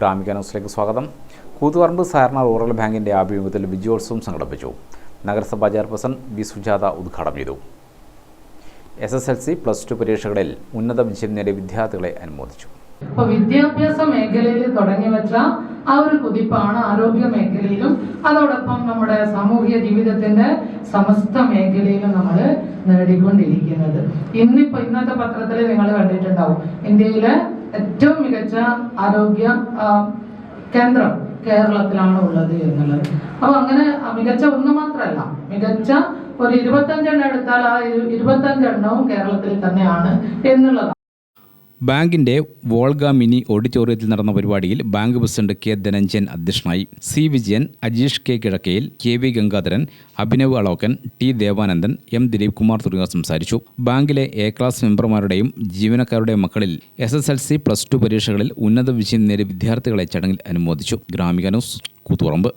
ഗ്രാമിക ന്യൂസിലേക്ക് സ്വാഗതം. കൂത്തുപറമ്പ് സഹകരണ റൂറൽ ബാങ്കിൻ്റെ ആഭിമുഖ്യത്തിൽ വിജയോത്സവം സംഘടിപ്പിച്ചു. നഗരസഭാ ചെയർപേഴ്സൺ വി സുജാത ഉദ്ഘാടനം ചെയ്തു. SSLC +2 പരീക്ഷകളിൽ ഉന്നത വിജയം നേടിയ വിദ്യാർത്ഥികളെ അനുമോദിച്ചു. വിദ്യാഭ്യാസ മേഖലയിൽ തുടങ്ങി വെച്ച ആ ഒരു കുതിപ്പാണ് ആരോഗ്യ മേഖലയിലും അതോടൊപ്പം നമ്മുടെ സാമൂഹിക ജീവിതത്തിന്റെ സമസ്ത മേഖലയിലും നമ്മൾ നേടിക്കൊണ്ടിരിക്കുന്നത്. ഇന്നത്തെ പത്രത്തിൽ നിങ്ങൾ കണ്ടിട്ടുണ്ടാവും, ഇന്ത്യയിലെ ഏറ്റവും മികച്ച ആരോഗ്യ കേന്ദ്രം കേരളത്തിലാണ് ഉള്ളത് എന്നുള്ളത്. അപ്പൊ അങ്ങനെ മികച്ച ഒന്ന് മാത്രമല്ല, മികച്ച ഒരു 25 എണ്ണം എടുത്താൽ ആ 25 എണ്ണവും കേരളത്തിൽ തന്നെയാണ് എന്നുള്ളതാണ്. ബാങ്കിന്റെ വോൾഗ മിനി ഓഡിറ്റോറിയത്തിൽ നടന്ന പരിപാടിയിൽ ബാങ്ക് പ്രസിഡന്റ് കെ ധനഞ്ജയൻ അധ്യക്ഷനായി. C Vijayan, Ajeesh K Kizhakkayil, KV Gangadharan, Abhinav Alokkan, T Devanandan, M Dileep Kumar തുടങ്ങിയവർ സംസാരിച്ചു. ബാങ്കിലെ A ക്ലാസ് മെമ്പർമാരുടെയും ജീവനക്കാരുടെയും മക്കളിൽ SSLC +2 പരീക്ഷകളിൽ ഉന്നത വിജയം നേടിയ വിദ്യാർത്ഥികളെ ചടങ്ങിൽ അനുമോദിച്ചു. ഗ്രാമിക ന്യൂസ്, കൂത്തുപറമ്പ്.